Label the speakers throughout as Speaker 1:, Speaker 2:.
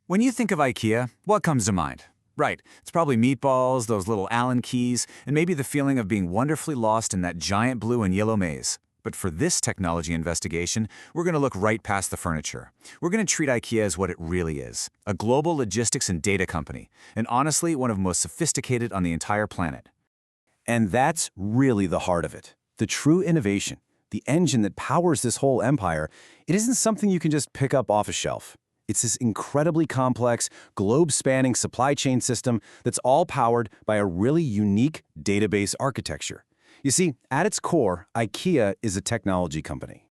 Speaker 1: When you think of IKEA, what comes to mind? Right, it's probably meatballs, those little Allen keys, and maybe the feeling of being wonderfully lost in that giant blue and yellow maze. But for this technology investigation, we're going to look right past the furniture. We're going to treat IKEA as what it really is, a global logistics and data company, and honestly, one of the most sophisticated on the entire planet.
Speaker 2: And that's really the heart of it. The true innovation, the engine that powers this whole empire, it isn't something you can just pick up off a shelf. It's this incredibly complex, globe-spanning supply chain system that's all powered by a really unique database architecture. You see, at its core, IKEA is a technology company.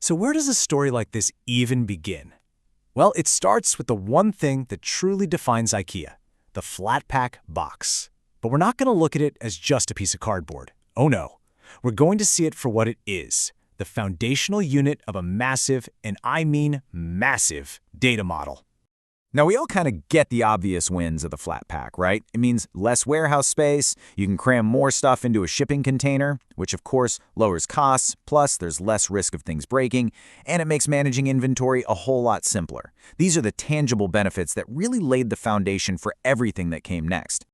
Speaker 3: So where does a story like this even begin? Well, it starts with the one thing that truly defines IKEA, the flat-pack box. But we're not going to look at it as just a piece of cardboard. Oh no. We're going to see it for what it is, the foundational unit of a massive, and I mean massive, data model.
Speaker 1: Now, we all kind of get the obvious wins of the flat pack, right? It means less warehouse space, you can cram more stuff into a shipping container, which of course lowers costs, plus there's less risk of things breaking, and it makes managing inventory a whole lot simpler. These are the tangible benefits that really laid the foundation for everything that came next.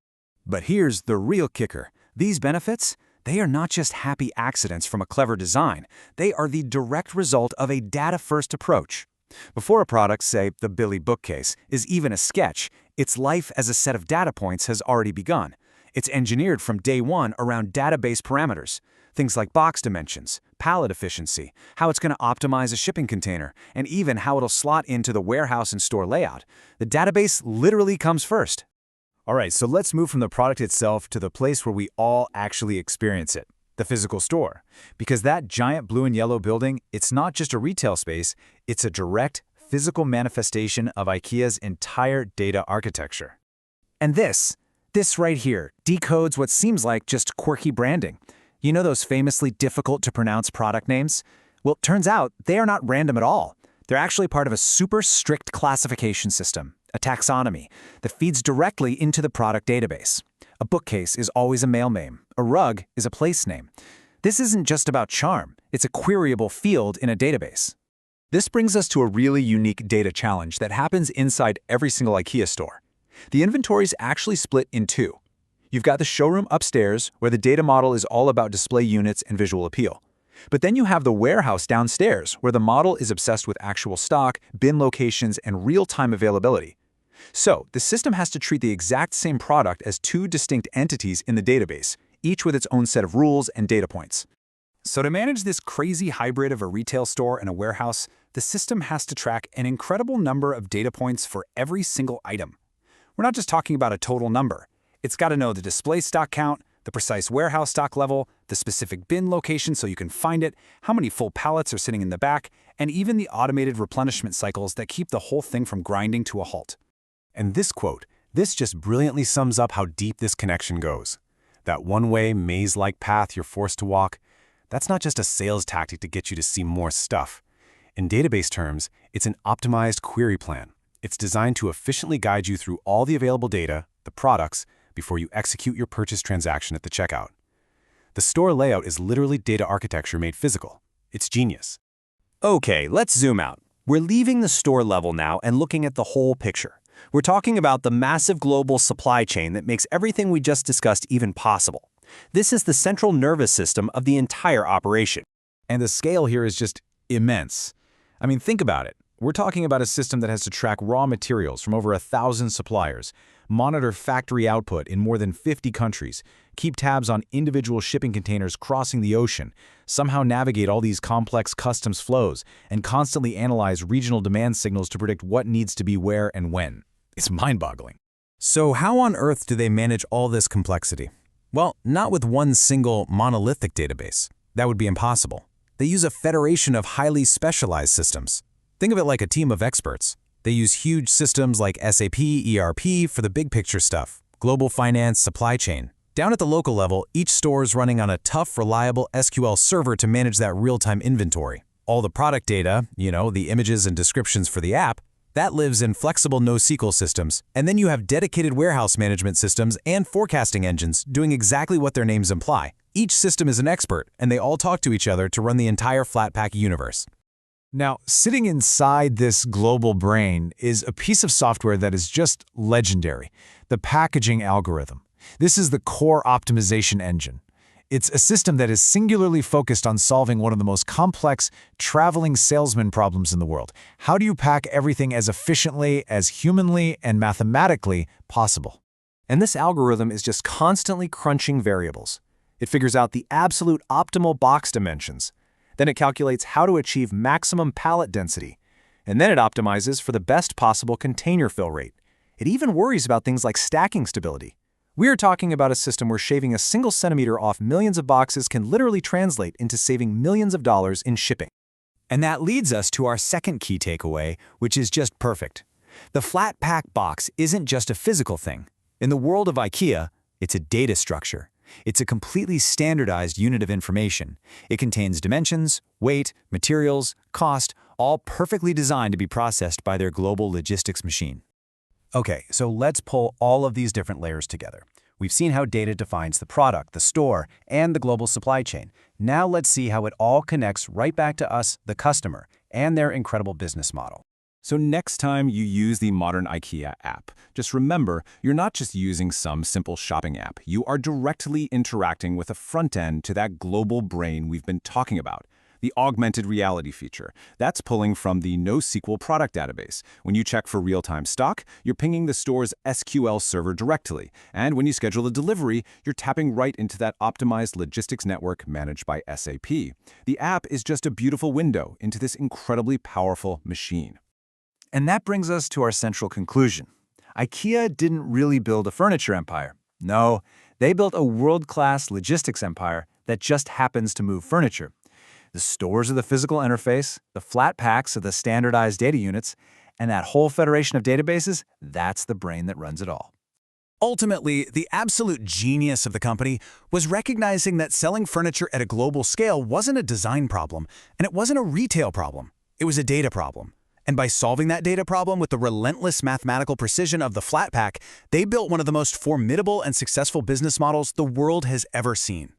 Speaker 1: But here's the real kicker. These benefits, they are not just happy accidents from a clever design. They are the direct result of a data-first approach. Before a product, say the Billy bookcase, is even a sketch, its life as a set of data points has already begun. It's engineered from day one around database parameters. Things like box dimensions, pallet efficiency, how it's going to optimize a shipping container, and even how it'll slot into the warehouse and store layout. The database literally comes first. All right, so let's move from the product itself to the place where we all actually experience it, the physical store. Because that giant blue and yellow building, it's not just a retail space, it's a direct physical manifestation of IKEA's entire data architecture. And this right here, decodes what seems like just quirky branding. You know those famously difficult to pronounce product names? Well, it turns out they are not random at all. They're actually part of a super strict classification system, a taxonomy, that feeds directly into the product database. A bookcase is always a male name. A rug is a place name. This isn't just about charm. It's a queryable field in a database. This brings us to a really unique data challenge that happens inside every single IKEA store. The inventory is actually split in two. You've got the showroom upstairs, where the data model is all about display units and visual appeal. But then you have the warehouse downstairs, where the model is obsessed with actual stock, bin locations, and real-time availability. So, the system has to treat the exact same product as two distinct entities in the database, each with its own set of rules and data points. So to manage this crazy hybrid of a retail store and a warehouse, the system has to track an incredible number of data points for every single item. We're not just talking about a total number. It's got to know the display stock count, the precise warehouse stock level, the specific bin location so you can find it, how many full pallets are sitting in the back, and even the automated replenishment cycles that keep the whole thing from grinding to a halt.
Speaker 3: And this quote, this just brilliantly sums up how deep this connection goes. That one-way, maze-like path you're forced to walk, that's not just a sales tactic to get you to see more stuff. In database terms, it's an optimized query plan. It's designed to efficiently guide you through all the available data, the products, before you execute your purchase transaction at the checkout. The store layout is literally data architecture made physical. It's genius.
Speaker 2: Okay, let's zoom out. We're leaving the store level now and looking at the whole picture. We're talking about the massive global supply chain that makes everything we just discussed even possible. This is the central nervous system of the entire operation.
Speaker 1: And the scale here is just immense. I mean, think about it. We're talking about a system that has to track raw materials from over 1,000 suppliers, monitor factory output in more than 50 countries, keep tabs on individual shipping containers crossing the ocean, somehow navigate all these complex customs flows, and constantly analyze regional demand signals to predict what needs to be where and when. It's mind-boggling.
Speaker 3: So how on earth do they manage all this complexity? Well, not with one single monolithic database. That would be impossible. They use a federation of highly specialized systems. Think of it like a team of experts. They use huge systems like SAP, ERP for the big picture stuff, global finance, supply chain. Down at the local level, each store is running on a tough, reliable SQL server to manage that real-time inventory. All the product data, the images and descriptions for the app, that lives in flexible NoSQL systems. And then you have dedicated warehouse management systems and forecasting engines doing exactly what their names imply. Each system is an expert, and they all talk to each other to run the entire Flatpak universe.
Speaker 4: Now, sitting inside this global brain is a piece of software that is just legendary, the packaging algorithm. This is the core optimization engine. It's a system that is singularly focused on solving one of the most complex traveling salesman problems in the world. How do you pack everything as efficiently, as humanly, and mathematically possible?
Speaker 2: And this algorithm is just constantly crunching variables. It figures out the absolute optimal box dimensions. Then it calculates how to achieve maximum pallet density. And then it optimizes for the best possible container fill rate. It even worries about things like stacking stability. We are talking about a system where shaving a single centimeter off millions of boxes can literally translate into saving millions of dollars in shipping.
Speaker 3: And that leads us to our second key takeaway, which is just perfect. The flat pack box isn't just a physical thing. In the world of IKEA, it's a data structure. It's a completely standardized unit of information. It contains dimensions, weight, materials, cost, all perfectly designed to be processed by their global logistics machine.
Speaker 2: Okay, so let's pull all of these different layers together. We've seen how data defines the product, the store, and the global supply chain. Now let's see how it all connects right back to us, the customer, and their incredible business model. So next time you use the modern IKEA app, just remember, you're not just using some simple shopping app. You are directly interacting with a front end to that global brain we've been talking about. The augmented reality feature. That's pulling from the NoSQL product database. When you check for real-time stock, you're pinging the store's SQL server directly. And when you schedule a delivery, you're tapping right into that optimized logistics network managed by SAP. The app is just a beautiful window into this incredibly powerful machine. And that brings us to our central conclusion. IKEA didn't really build a furniture empire. No, they built a world-class logistics empire that just happens to move furniture. The stores are the physical interface, the flat packs are the standardized data units, and that whole federation of databases, that's the brain that runs it all.
Speaker 3: Ultimately, the absolute genius of the company was recognizing that selling furniture at a global scale wasn't a design problem, and it wasn't a retail problem. It was a data problem. And by solving that data problem with the relentless mathematical precision of the flat pack, they built one of the most formidable and successful business models the world has ever seen.